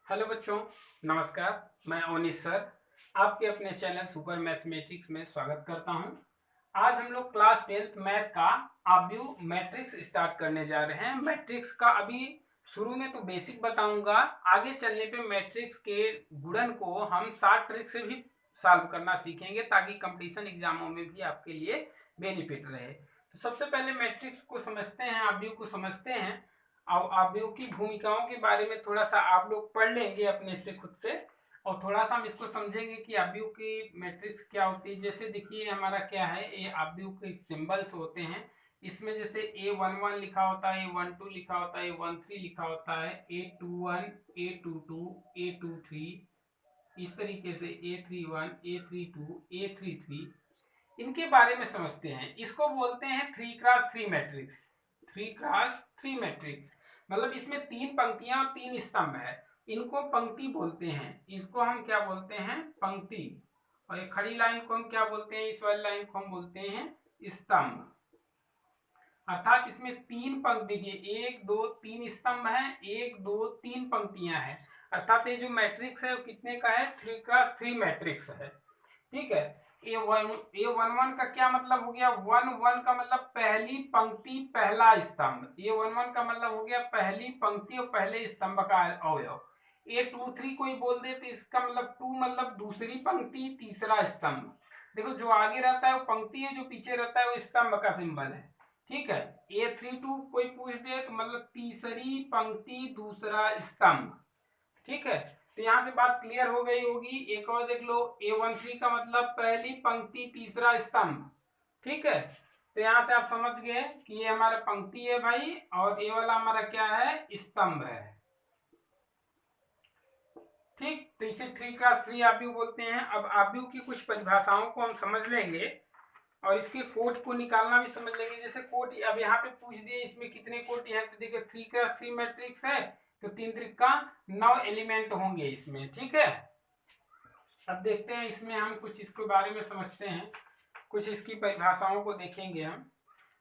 Hello बच्चों, नमस्कार। मैं ओनिस सर आपके अपने चैनल सुपर मैथमेटिक्स में स्वागत करता हूं। आज हम लोग क्लास 12th मैथ का आव्यूह मैट्रिक्स स्टार्ट करने जा रहे हैं। मैट्रिक्स का अभी शुरू में तो बेसिक बताऊंगा, आगे चलने पे मैट्रिक्स के गुणन को हम शॉर्ट ट्रिक से भी सॉल्व करना सीखेंगे ताकि कंपटीशन एग्जामों में भी आपके लिए बेनिफिट रहे। तो सबसे पहले मैट्रिक्स को समझते हैं, आव्यूह को समझते हैं। और आव्यूह की भूमिकाओं के बारे में थोड़ा सा आप लोग पढ़ लेंगे अपने से खुद से, और थोड़ा सा हम इसको समझेंगे कि आव्यूह की मैट्रिक्स क्या होती है। जैसे देखिए हमारा क्या है, ये आव्यूह के सिंबल्स होते हैं। इसमें जैसे A11 लिखा होता है, A12 लिखा होता है, A13 लिखा होता है, A21, A22, A23, इस तरीके से A31, A32, A33। इनके बारे में समझते हैं। इसको बोलते हैं 3x3 मैट्रिक्स। 3x3 मैट्रिक्स मतलब इसमें 3 पंक्तियां और 3 स्तंभ है। इनको पंक्ति बोलते हैं। इसको हम क्या बोलते हैं? पंक्ति। और ये खड़ी लाइन को हम क्या बोलते हैं? इस वाली लाइन को हम बोलते हैं स्तंभ। अर्थात इसमें 3 पंक्ति, देखिए 1 2 3 स्तंभ है, 1 2 3 पंक्तियां हैं। अर्थात ये जो मैट्रिक्स है वो कितने का है? 3x3 मैट्रिक्स है। ठीक है। A11 का क्या मतलब हो गया? 1 का मतलब पहली पंक्ति पहला स्तंभ। A11 का मतलब हो गया पहली पंक्ति और पहले स्तंभ का अवयव। A23 कोई बोल दे तो इसका मतलब 2 मतलब दूसरी पंक्ति तीसरा स्तंभ। देखो जो आगे रहता है वो पंक्ति है, जो पीछे रहता है वो स्तंभ का सिंबल है। ठीक है। A32 कोई पूछ दे तो मतलब तीसरी पंक्ति दूसरा स्तंभ। ठीक है। तो यहां से बात क्लियर हो गई होगी। एक और देख लो, A13 का मतलब पहली पंक्ति तीसरा स्तंभ। ठीक है। तो यहां से आप समझ गए कि ये हमारा पंक्ति है भाई, और ये वाला हमारा क्या है? स्तंभ है। ठीक। तो इसे 3x3 आव्यूह बोलते हैं। अब आव्यूह की कुछ परिभाषाओं को हम समझ लेंगे और इसके कोट को निकालना भी समझ लेंगे। जैसे कोट अब यहाँ पे पूछ दिए इसमें कितने कोट हैं, तो देखिए 3x3 मैट्रिक्स है तो 3 त्रिका 9 एलिमेंट होंगे इसमें। ठीक है। अब देखते हैं इसमें हम कुछ इसके बारे में समझते हैं, कुछ इसकी परिभाषाओं को देखेंगे हम।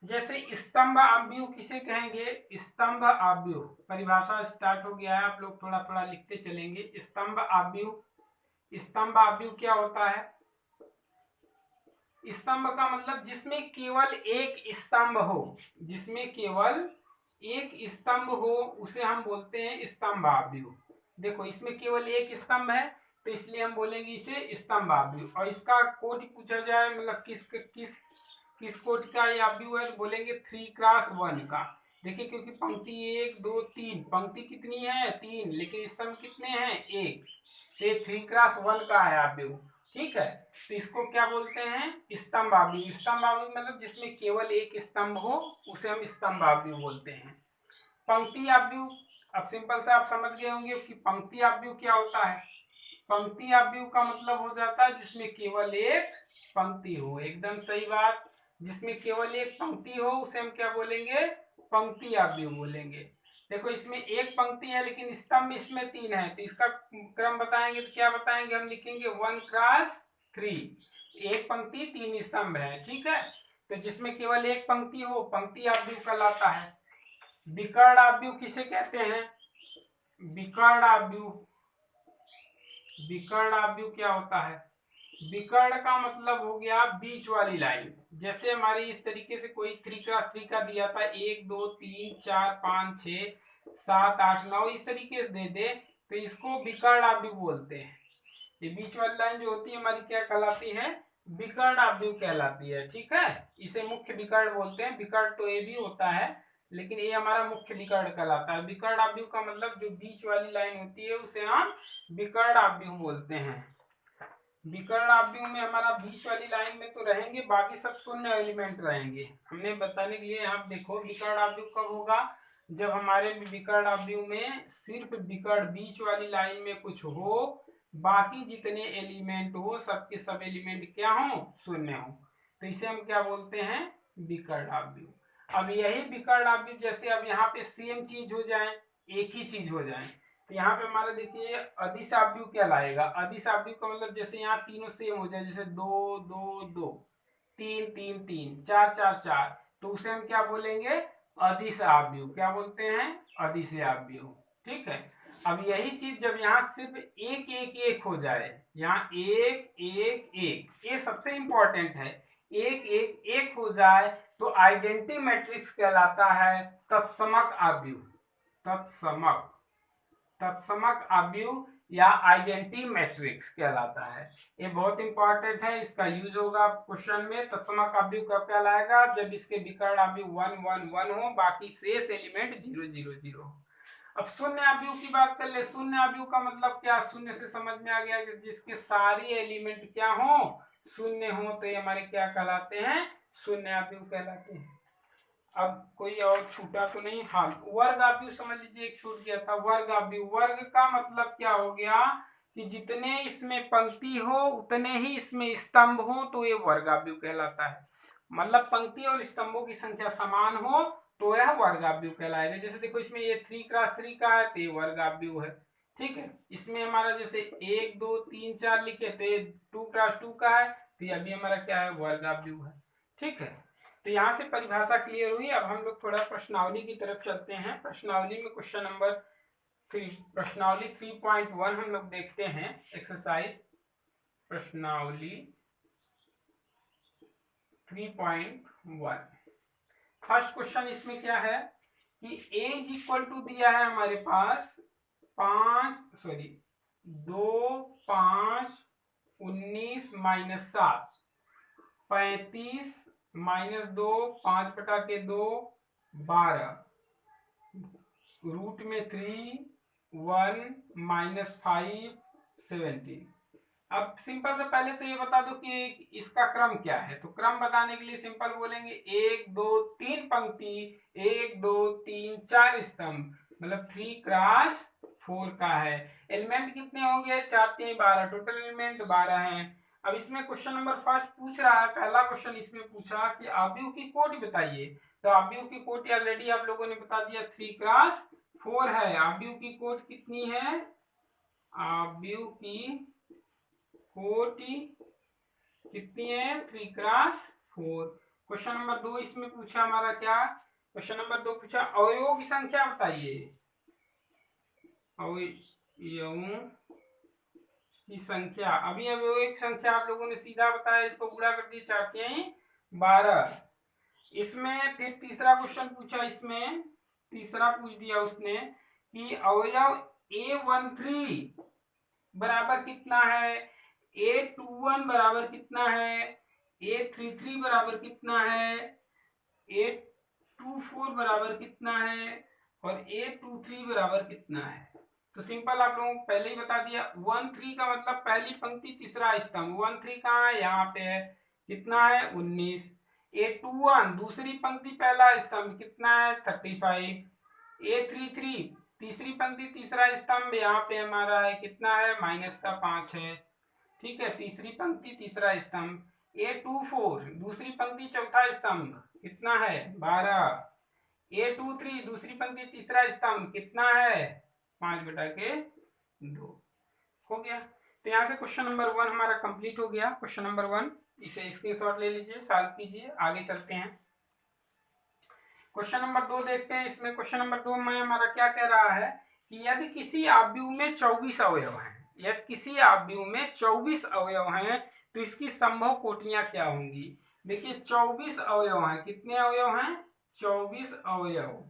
जैसे स्तंभ आव्यूह किसे कहेंगे? स्तंभ आव्यूह परिभाषा स्टार्ट हो गया है, आप लोग थोड़ा थोड़ा लिखते चलेंगे। स्तंभ आव्यूह, स्तंभ आव्यूह क्या होता है? स्तंभ का मतलब जिसमें केवल एक स्तंभ हो, जिसमें केवल एक स्तंभ हो उसे हम बोलते हैं स्तंभ आव्यूह। देखो इसमें केवल एक स्तंभ है तो इसलिए हम बोलेंगे इसे स्तंभ आव्यूह। और इसका कोट पूछा जाए मतलब किस किस किस कोट का ये आव्यूह है, तो बोलेंगे 3x1 का। देखिए क्योंकि पंक्ति 1 2 3, पंक्ति कितनी है? 3, लेकिन स्तंभ कितने हैं? 1। तो 3x1 का है आव्यूह। ठीक है। तो इसको क्या बोलते हैं? स्तंभ आव्यूह। स्तंभ आव्यूह मतलब जिसमें केवल एक स्तंभ हो उसे हम स्तंभ आव्यूह बोलते हैं। पंक्ति आव्यूह, अब सिंपल से आप समझ गए होंगे कि पंक्ति आव्यूह क्या होता है। पंक्ति आव्यूह का मतलब हो जाता है जिसमें केवल एक पंक्ति हो। एकदम सही बात। जिसमें केवल एक पंक्ति हो उसे हम क्या बोलेंगे? पंक्ति आव्यूह बोलेंगे। देखो इसमें एक पंक्ति है लेकिन स्तंभ इसमें 3 है, तो इसका क्रम बताएंगे तो क्या बताएंगे? हम लिखेंगे 1x3। एक पंक्ति 3 स्तंभ है। ठीक है। तो जिसमें केवल एक पंक्ति हो पंक्ति आव्यूह कहलाता है। विकर्ण आव्यूह किसे कहते हैं? विकर्ण आव्यूह, विकर्ण आव्यूह क्या होता है? विकर्ण का मतलब हो गया बीच वाली लाइन। जैसे हमारी इस तरीके से कोई 3x3 का दिया था, 1 2 3 4 5 6 7 8 9, इस तरीके से दे दे तो इसको विकर्ण आव्यूह बोलते हैं। ये बीच वाली लाइन जो होती है हमारी क्या कहलाती है? विकर्ण आव्यूह कहलाती है। ठीक है। इसे मुख्य विकर्ण बोलते हैं। विकर्ण तो ये भी होता है लेकिन ये हमारा मुख्य विकर्ण कहलाता है। विकर्ण आव्यूह का मतलब जो बीच वाली लाइन होती है उसे हम विकर्ण आव्यूह बोलते हैं। विकर्ण आव्यूह में हमारा बीच वाली लाइन में तो रहेंगे, बाकी सब शून्य एलिमेंट रहेंगे। हमने बताने के लिए आप देखो विकर्ण आव्यूह कब होगा? जब हमारे विकर्ण आव्यूह में सिर्फ विकर्ण बीच वाली लाइन में कुछ हो, बाकी जितने एलिमेंट हो सबके सब एलिमेंट क्या हो? शून्य हो। तो इसे हम क्या बोलते हैं? विकर्ण आव्यूह। अब यही विकर्ण आव्यूह जैसे अब यहाँ पे सेम चीज हो जाए, एक ही चीज हो जाए, तो यहाँ पे हमारा देखिए अदिश आव्यूह क्या लाएगा? अदिश आव्यूह का मतलब जैसे यहाँ तीनों सेम हो जाए, जैसे 2 2 2 3 3 3 4 4 4, तो उसे हम क्या बोलेंगे? अदिश आव्यूह। क्या बोलते हैं? अदिश आव्यूह। ठीक है। अब यही चीज जब यहाँ सिर्फ एक एक एक हो जाए, यहाँ एक एक एक, ये सबसे इंपॉर्टेंट है, एक एक एक हो जाए तो आइडेंटिटी मैट्रिक्स कहलाता है तत्समक आव्यूह। तत्समक तत्समक आव्यूह या आइडेंटिटी मैट्रिक्स कहलाता है। ये बहुत इंपॉर्टेंट है, इसका यूज होगा क्वेश्चन में। तत्समक आव्यूह कब कहलाएगा? जब इसके विकर्ण आव्यूह 1 1 1 हो, बाकी शेष एलिमेंट 0 0 0 हो। अब शून्य आव्यूह की बात कर ले। शून्य आव्यूह का मतलब क्या? शून्य से समझ में आ गया कि जिसके सारी एलिमेंट क्या हो? शून्य हो, तो ये हमारे क्या कहलाते हैं? शून्य आव्यूह कहलाते हैं। अब कोई और छूटा तो नहीं? हाँ, वर्ग आव्यूह समझ लीजिए, एक छूट गया था। वर्ग आव्यूह, वर्ग का मतलब क्या हो गया कि जितने इसमें पंक्ति हो उतने ही इसमें स्तंभ हो, तो ये वर्ग आव्यूह कहलाता है। मतलब पंक्ति और स्तंभों की संख्या समान हो तो यह वर्ग आव्यूह कहलाएगा। जैसे देखो इसमें ये 3x3 का है तो ये वर्ग आव्यूह है। ठीक है, इसमें हमारा जैसे 1 2 3 4 लिखे तो ये 2x2 का है, तो ये अभी हमारा क्या है? वर्ग आव्यूह है। ठीक है, तो यहाँ से परिभाषा क्लियर हुई। अब हम लोग थोड़ा प्रश्नावली की तरफ चलते हैं। प्रश्नावली में क्वेश्चन नंबर 3, प्रश्नावली 3.1 हम लोग देखते हैं। एक्सरसाइज प्रश्नावली 3.1। फर्स्ट क्वेश्चन इसमें क्या है कि a इज इक्वल टू दिया है हमारे पास 2 5 19 माइनस 7 35 माइनस 2 5 बटा के 2 12 रूट में 3 1 माइनस 5 17। अब सिंपल से पहले तो ये बता दो कि इसका क्रम क्या है। तो क्रम बताने के लिए सिंपल बोलेंगे 1 2 3 पंक्ति, 1 2 3 4 स्तंभ, मतलब 3x4 का है। एलिमेंट कितने होंगे? 4 3 12, टोटल एलिमेंट 12 हैं। अब इसमें क्वेश्चन नंबर फर्स्ट पूछ रहा है, पहला क्वेश्चन इसमें पूछा कि आव्यूह की कोटि बताइए। तो आव्यूह की कोटि ऑलरेडी आप लोगों ने बता दिया 3x4 है। आव्यूह की कोटि कितनी है? आव्यूह की कोटि कितनी है? 3x4। क्वेश्चन नंबर 2 इसमें पूछा हमारा क्या? क्वेश्चन नंबर 2 पूछा अवयवों की संख्या बताइए। अवयवों की संख्या, अभी अवयवों की संख्या आप लोगों ने सीधा बताया, इसको गुणा कर दिया 4 के 12। इसमें फिर तीसरा क्वेश्चन पूछा, इसमें तीसरा पूछ दिया उसने कि अवयव A13 बराबर कितना है, A21 बराबर कितना है, A33 बराबर कितना है, A24 बराबर कितना है और A23 बराबर कितना है। तो सिंपल आप लोगों को पहले ही बता दिया। 1 3 का मतलब पहली पंक्ति तीसरा स्तंभ। 1 3 कहाँ है? यहाँ पे है। कितना है? 19। A21 दूसरी पंक्ति पहला स्तंभ, कितना है? 35। A33 तीसरी पंक्ति तीसरा स्तंभ, यहाँ पे हमारा है कितना है? -5 है। ठीक है, तीसरी पंक्ति तीसरा स्तंभ। A24 दूसरी पंक्ति चौथा स्तंभ, कितना है? 12। A23 दूसरी पंक्ति तीसरा स्तंभ, कितना है? 5 बटा के 2 हो गया। तो यहाँ से क्वेश्चन नंबर 1 हमारा कंप्लीट हो गया। क्वेश्चन नंबर 1 इसे स्क्रीनशॉट ले लीजिए, सॉल्व कीजिए, आगे चलते हैं। क्वेश्चन नंबर 2 देखते हैं। इसमें क्वेश्चन नंबर 2 में हमारा क्या कह रहा है कि यदि किसी आव्यूह में 24 अवयव हैं, यदि किसी आव्यूह में 24 अवयव हैं तो इसकी संभव कोटियां क्या होंगी। देखिए 24 अवयव हैं। कितने अवयव हैं? 24 अवयव।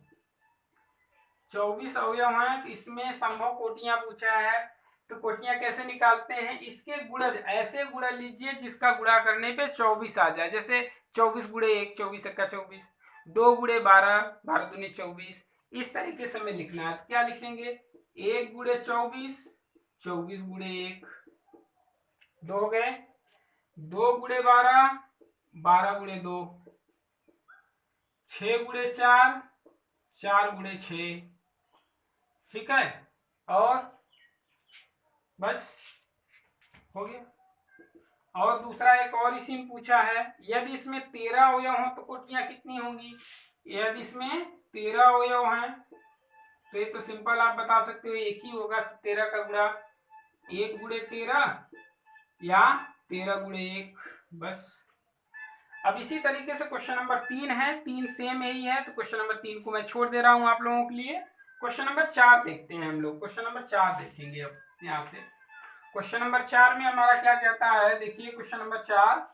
24 अवयव हैं, तो इसमें संभव कोटियां पूछा है। तो कोटियां कैसे निकालते हैं? इसके गुणज ऐसे गुणा लीजिए जिसका गुणा करने पे 24 आ जाए। जैसे 24 गुणे 1 24 एक्का 24, 2 गुणे 12 12 दूनी 24। इस तरीके से हमें लिखना है। क्या लिखेंगे? 1 गुणे 24 24 गुणे 1 2 हो गए, 2 गुणे 12 12 गुणे 2, 6 गुणे 4 4 गुणे 6। ठीक है, और बस हो गया। और दूसरा एक और इसी में पूछा है, यदि इसमें 13 अवयव हो तो कोटियां कितनी होंगी। यदि इसमें 13 अवयव हैं तो ये तो सिंपल आप बता सकते हो, एक ही होगा 13 का गुणा, 1 गुणे 13 या 13 गुणे 1। बस। अब इसी तरीके से क्वेश्चन नंबर 3 है, 3 सेम यही है, तो क्वेश्चन नंबर 3 को मैं छोड़ दे रहा हूं आप लोगों के लिए। क्वेश्चन नंबर 4 देखते हैं हम लोग। क्वेश्चन नंबर 4 देखेंगे अब यहाँ से। क्वेश्चन नंबर 4 में हमारा क्या कहता है, देखिए क्वेश्चन नंबर 4,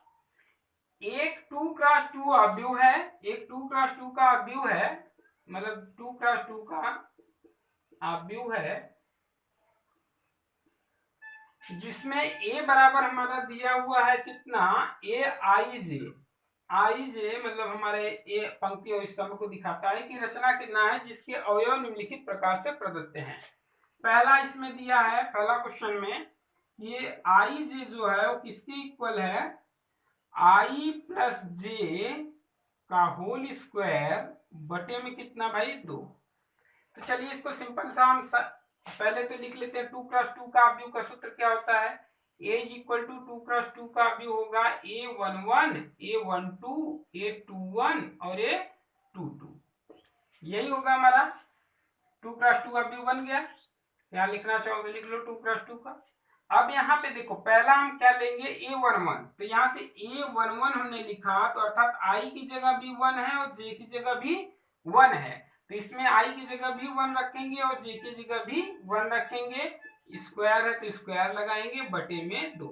एक 2x2 अवयव है, एक 2x2 का अवयव है, मतलब 2x2 का अवयव है, जिसमें a बराबर हमारा दिया हुआ है कितना, ए आई जे। आई जे मतलब हमारे ये पंक्ति और स्तंभ को दिखाता है कि रचना कितना है जिसके अवयव निम्नलिखित प्रकार से प्रदत्त हैं। पहला इसमें दिया है, पहला क्वेश्चन में, ये आई जे जो है वो किसके इक्वल है, आई प्लस जे का होल स्क्वायर बटे में कितना भाई 2। तो चलिए इसको सिंपल सा हम पहले तो लिख लेते हैं। 2x2 का अवयव का सूत्र क्या होता है, a is equal to 2x2 का अवयव होगा a11 a12 a21 और a22, यही होगा हमारा 2x2 अवयव बन गया। यहाँ लिखना चाहोगे लिख लो 2x2 का। अब यहाँ पे देखो पहला हम क्या लेंगे a11, तो यहाँ से a11 हमने लिखा तो अर्थात i की जगह भी 1 है और j की जगह भी 1 है, तो इसमें i की जगह भी 1 रखेंगे और j की जगह भी 1 रखेंगे। स्क्वायर है तो स्क्वायर लगाएंगे बटे में 2,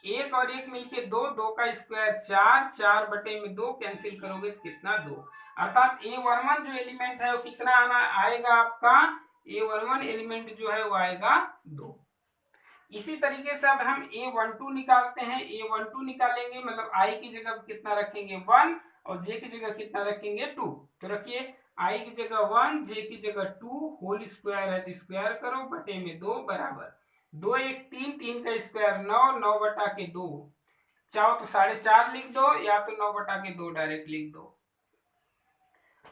एक और एक मिलके 2, 2 का स्क्वायर 4, 4 बटे में 2 कैंसिल करोगे तो कितना 2, अर्थात a11 जो एलिमेंट है वो कितना आएगा आपका, a11 एलिमेंट जो है वो आएगा 2। इसी तरीके से अब हम a12 निकालते हैं। a12 निकालेंगे मतलब i की जगह कितना रखेंगे 1 और j की जगह कितना रखेंगे 2, तो रखिए i की जगह 1 j की जगह 2, होल स्क्वायर है तो स्क्वायर करो बटे में 2 बराबर 2 1 3, 3 का स्क्वायर 9, 9 बटा के 2, चाहो तो 4.5 लिख दो या तो 9 बटा के 2 डायरेक्ट लिख दो।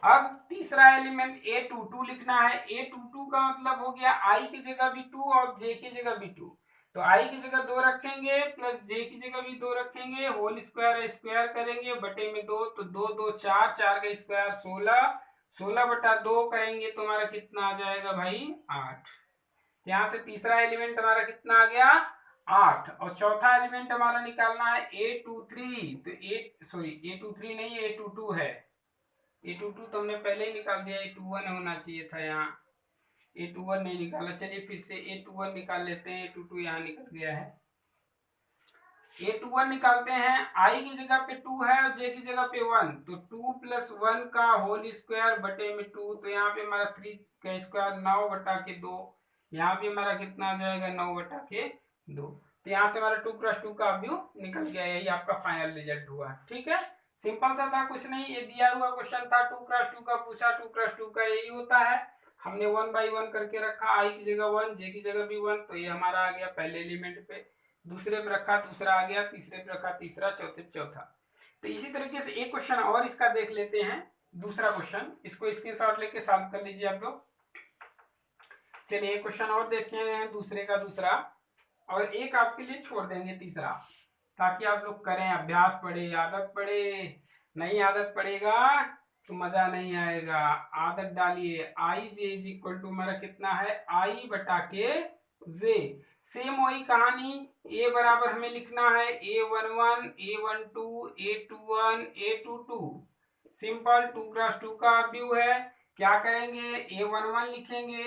अब तीसरा एलिमेंट a22 लिखना है। a22 का मतलब हो गया i की जगह भी 2 और j की जगह भी 2, तो i की जगह 2 रखेंगे प्लस j की जगह भी 2 रखेंगे, होल स्क्वायर स्क्वायर करेंगे बटे में 2, तो 2 2 4, 4 का स्क्वायर 16, 16 बटा 2 करेंगे तो हमारा कितना आ जाएगा भाई 8। यहाँ से तीसरा एलिमेंट हमारा कितना आ गया 8, और चौथा एलिमेंट हमारा निकालना है a23, तो a23 नहीं a22 है, a22 तो हमने पहले ही निकाल दिया, a21 होना चाहिए था, यहाँ a21 नहीं निकाला। चलिए फिर से a21 निकाल लेते हैं, a22 यहाँ निकल गया है। a21 निकालते हैं, i की जगह पे 2 है और j की जगह पे 1, तो 2 प्लस 1 का होल स्क्वायर बटे में 2, तो यहाँ पे हमारा 3 का स्क्वायर 9 बटा के 2, यहाँ पे हमारा कितना आ जाएगा 9 बटा के 2, तो यहाँ से हमारा 2x2 का अवयव निकल गया, यही आपका फाइनल रिजल्ट हुआ। ठीक है, सिंपल सा था, कुछ नहीं, ये दिया हुआ क्वेश्चन था 2x2 का पूछा, 2x2 का यही होता है, हमने 1 बाई 1 करके रखा, i की जगह 1 j की जगह भी 1, तो ये हमारा आ गया पहले एलिमेंट पे, दूसरे पे रखा दूसरा आ गया, तीसरे पे रखा तीसरा, चौथे पे चौथा। तो इसी तरीके से एक क्वेश्चन और इसका देख लेते हैं, दूसरा क्वेश्चन, इसको स्क्रीनशॉट लेके सॉल्व कर लीजिए आप लोग। चलिए एक क्वेश्चन और देखते हैं दूसरे का दूसरा, और एक आपके लिए छोड़ देंगे तीसरा, ताकि आप लोग करें, अभ्यास पढ़े, आदत पढ़े, नहीं आदत पड़ेगा तो मजा नहीं आएगा। आदत डालिए, आई जे इज इक्वल टू हमारा कितना है आई बटा के जे, सेम वही कहानी, a बराबर हमें लिखना है a11 a12 a21 a22, simple 2x2 का अवयव है, क्या करेंगे a11 लिखेंगे,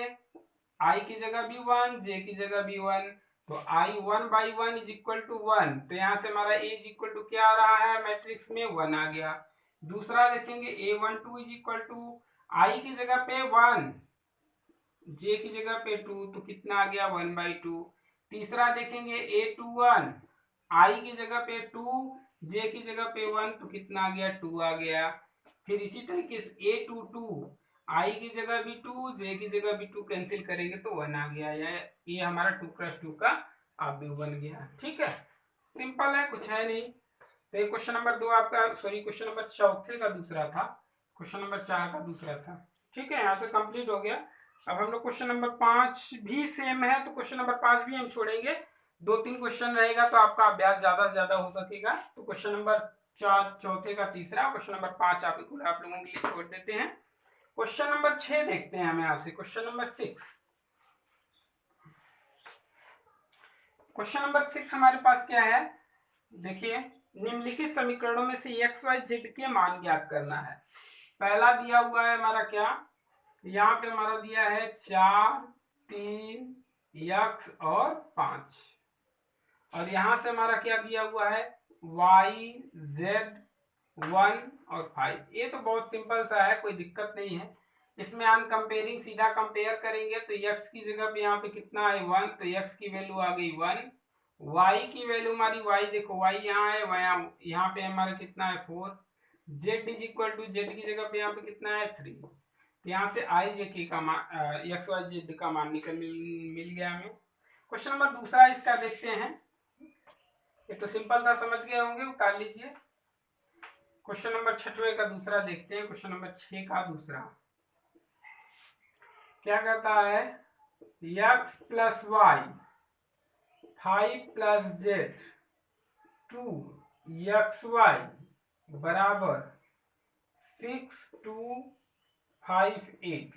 i की जगह भी 1 j की जगह भी 1, तो i 1 by 1 is equal to 1, तो यहाँ से हमारा a इज इक्वल टू क्या आ रहा है मैट्रिक्स में 1 आ गया। दूसरा देखेंगे a12 is equal to i की जगह पे 1 j की जगह पे 2, तो कितना आ गया 1 बाई 2। तीसरा देखेंगे a21 i की जगह पे 2 j की जगह पे 1, तो कितना आ गया 2 आ गया। फिर इसी तरीके से a22 i की जगह भी 2 j की जगह भी 2 कैंसिल करेंगे तो 1 आ गया, ये हमारा 2x2 का अवयव बन गया। ठीक है, सिंपल है, कुछ है नहीं। तो क्वेश्चन नंबर 2 आपका, सॉरी क्वेश्चन नंबर चौथे का दूसरा था, क्वेश्चन नंबर 4 का दूसरा था। ठीक है, यहाँ से कंप्लीट हो गया। अब हम लोग क्वेश्चन नंबर 5 भी सेम है, तो क्वेश्चन नंबर 5 भी हम छोड़ेंगे, 2-3 क्वेश्चन रहेगा तो आपका अभ्यास ज्यादा से ज्यादा हो सकेगा। तो क्वेश्चन नंबर 4 चौथे का तीसरा, क्वेश्चन नंबर 5 आप लोगों के लिए छोड़ देते हैं। क्वेश्चन नंबर 6 देखते हैं हम यहाँ से, क्वेश्चन नंबर 6। क्वेश्चन नंबर 6 हमारे पास क्या है, देखिए निम्नलिखित समीकरणों में से x y z के मान ज्ञात करना है। पहला दिया हुआ है हमारा क्या, यहाँ पे हमारा दिया है 4, 3, x और 5, और यहाँ से हमारा क्या दिया हुआ है y, z, 1 और 5। ये तो बहुत सिंपल सा है, कोई दिक्कत नहीं है इसमें। हम कंपेयरिंग सीधा कंपेयर करेंगे तो x की जगह पे यहाँ पे कितना है 1, तो x की वैल्यू आ गई 1। y की वैल्यू हमारी y देखो y यहाँ है, यहाँ पे हमारा कितना है 4। z is equal to z की जगह पे यहाँ पे कितना है 3। तो यहाँ से आई जे के का मान एक्स वाई जेड का मान मिल गया हमें। क्वेश्चन नंबर दूसरा इसका देखते हैं। ये तो सिंपल था, समझ गए होंगे, उतार लीजिए। क्वेश्चन नंबर 6 का दूसरा देखते हैं। क्वेश्चन नंबर 6 का दूसरा क्या कहता है, x plus Y 5 plus Z 2xy बराबर 6, 2, 5, 8।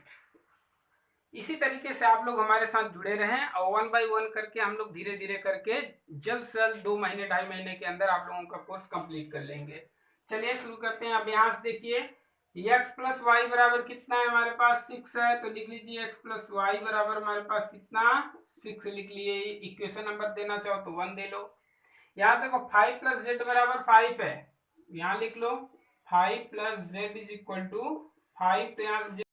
इसी तरीके से आप लोग हमारे साथ जुड़े रहें और 1 बाय 1 करके हम लोग धीरे धीरे करके जल्द से जल्द 2 महीने 2.5 महीने के अंदर आप लोगों का कोर्स कंप्लीट कर लेंगे। चलिए शुरू करते हैं। अब यहाँ से देखिए x प्लस वाई बराबर कितना है, हमारे पास 6 है, तो लिख लीजिए x प्लस वाई बराबर हमारे पास कितना 6 लिख लिए। इक्वेशन नंबर देना चाहो तो 1 दे लो। यहाँ देखो 5 प्लस जेड बराबर 5 है, यहाँ लिख लो 5 plus Z is equal to 5। तो यहाँ से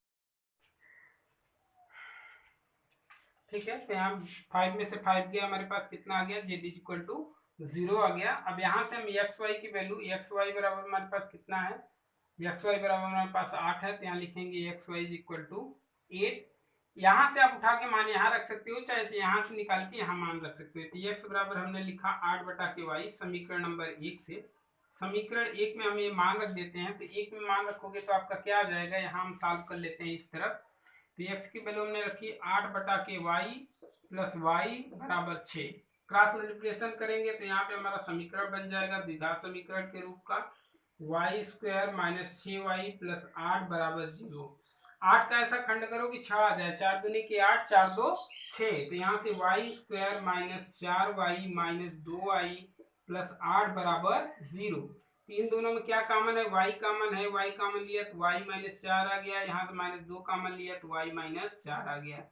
ठीक है, तो यहाँ 5 में से 5 गया, हमारे पास कितना आ गया z इज इक्वल टू 0 आ गया। अब यहाँ से हम एक्स वाई की वैल्यू, एक्स वाई बराबर हमारे पास कितना है, एक्स वाई बराबर हमारे पास 8 है, तो यहाँ लिखेंगे X Y is equal to 8। यहाँ से आप उठा के मान यहाँ रख सकते हो, चाहे से यहाँ से निकाल के यहाँ मान रख सकते हो। तो एक्स बराबर हमने लिखा 8 बटा के वाई समीकरण नंबर 1 से। समीकरण 1 में हम ये मान रख देते हैं, तो 1 में मान रखोगे तो आपका क्या आ जाएगा, यहाँ हम सॉल्व कर लेते हैं इस तरफ। तो एक्स की वैल्यू हमने रखी 8 बटा के वाई प्लस वाई बराबर 6। क्रॉस मल्टीप्लिकेशन करेंगे तो यहाँ पे हमारा समीकरण बन जाएगा द्विघात समीकरण के रूप का, Y square minus 6y plus 8 बराबर 0। 8 का ऐसा खंड करो कि 6 आ जाए, 4 दूनी के 8, 4 2 6। तो यहाँ से Y square minus 4y minus 2y plus 8 बराबर 0। इन दोनों में क्या कॉमन है, y कॉमन है, y कॉमन लिया तो y माइनस 4 आ गया, यहाँ से माइनस 2 कॉमन लिया तो y माइनस 4 आ गया।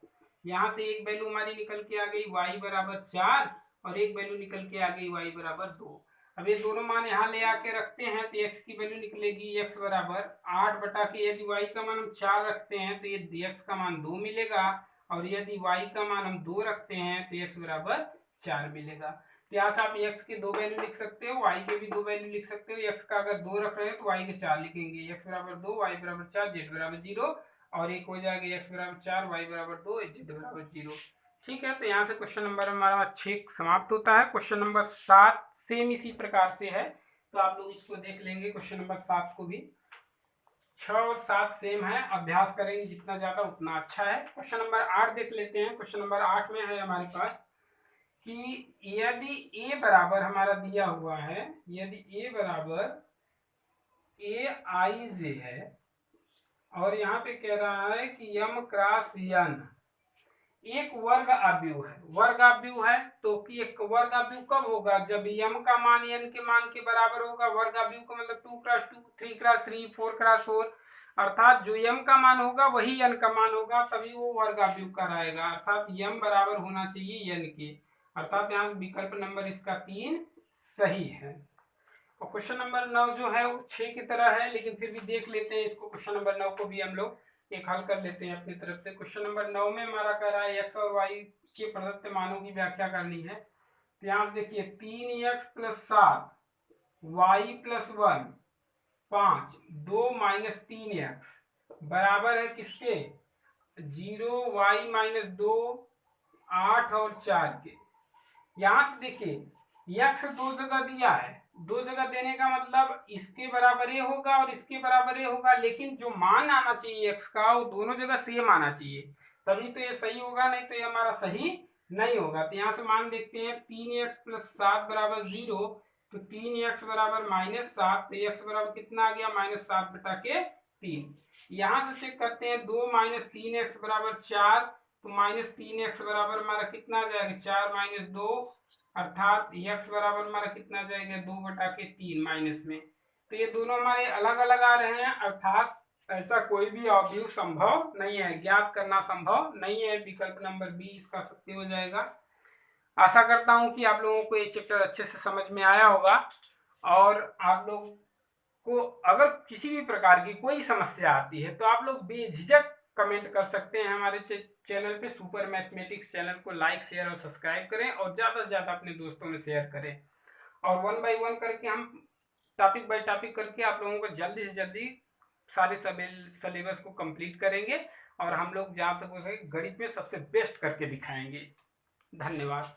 यहाँ से एक वैल्यू हमारी निकल के आ गई y बराबर 4 और एक वैल्यू निकल के आ गई y बराबर 2। अब ये दोनों मान यहाँ ले आके रखते हैं तो x की वैल्यू निकलेगी x बराबर 8 बटा के, यदि y का मान हम 4 रखते हैं तो ये x का मान 2 मिलेगा, और यदि y का मान हम 2 रखते हैं तो x बराबर 4 मिलेगा। यहाँ से आप x के 2 वैल्यू लिख सकते हो, y के भी 2 वैल्यू लिख सकते हो। x का अगर 2 रख रहे हो तो y के 4 लिखेंगे, x बराबर 2, y बराबर 4, z बराबर 0, और एक हो जाएगा x बराबर 4, y बराबर 2, z बराबर 0। ठीक है, तो यहाँ से क्वेश्चन नंबर हमारा 6 समाप्त होता है। क्वेश्चन नंबर 7 सेम इसी प्रकार से है, तो आप लोग इसको देख लेंगे। क्वेश्चन नंबर 7 को भी 6 और 7 सेम है, अभ्यास करेंगे जितना ज्यादा उतना अच्छा है। क्वेश्चन नंबर 8 देख लेते हैं। क्वेश्चन नंबर 8 में है हमारे पास कि यदि a बराबर हमारा दिया हुआ है, यदि a बराबर a i j है, और यहाँ पे कह रहा है कि m क्रॉस n एक वर्ग आव्यूह है। वर्ग आव्यूह है तो कि एक वर्ग आव्यूह कब होगा, जब m का मान n के मान के बराबर होगा। वर्ग आव्यूह का मतलब 2 क्रॉस 2, 3 क्रॉस 3, 4 क्रॉस 4, अर्थात जो m का मान होगा वही n का मान होगा, तभी वो वर्ग आव्यूह कहलाएगा। अर्थात m बराबर होना चाहिए n के, अर्थात यहाँ विकल्प नंबर इसका 3 सही है। और क्वेश्चन नंबर 9 जो है वो 6 की तरह है, लेकिन फिर भी देख लेते हैं इसको। क्वेश्चन नंबर 9 को भी हम लोग एक हल कर लेते हैं अपनी तरफ से। क्वेश्चन नंबर 9 में हमारा कह रहा है x और y के प्रदत्त मानों की व्याख्या करनी है। तो यहाँ से देखिए 3x plus 7 y plus 1 5 2 minus 3x बराबर है किसके, 0 y माइनस 2 8 और 4 के। यहाँ से देखिए x 2 जगह दिया है, 2 जगह देने का मतलब इसके बराबर ये होगा और इसके बराबर ये होगा, लेकिन जो मान आना चाहिए x का वो दोनों जगह सेम आना चाहिए, तभी तो ये सही होगा, नहीं तो ये हमारा सही नहीं होगा। तो यहाँ से मान देखते हैं 3x प्लस 7 बराबर 0, तो 3x बराबर माइनस 7, तो x बराबर कितना आ गया माइनस 7 बटा के 3। यहाँ से चेक करते हैं 2 माइनस 3x बराबर 4, तो माइनस 3x बराबर हमारा कितना आ जाएगा 4 माइनस 2, अर्थात x बराबर हमारा कितना जाएगा 2 बटा के 3 माइनस में। तो ये दोनों हमारे अलग अलग आ रहे हैं, अर्थात ऐसा कोई भी अवयव संभव नहीं है, ज्ञात करना संभव नहीं है। विकल्प नंबर बी इसका सत्य हो जाएगा। आशा करता हूं कि आप लोगों को ये चैप्टर अच्छे से समझ में आया होगा और आप लोग को अगर किसी भी प्रकार की कोई समस्या आती है तो आप लोग बेझिझक कमेंट कर सकते हैं। हमारे चैनल पे सुपर मैथमेटिक्स चैनल को लाइक शेयर और सब्सक्राइब करें और ज़्यादा से ज़्यादा अपने दोस्तों में शेयर करें और 1 बाय 1 करके हम टॉपिक बाय टॉपिक करके आप लोगों को जल्दी से जल्दी सारे सिलेबस को कंप्लीट करेंगे और हम लोग जहाँ तक हो सके गणित में सबसे बेस्ट करके दिखाएंगे। धन्यवाद।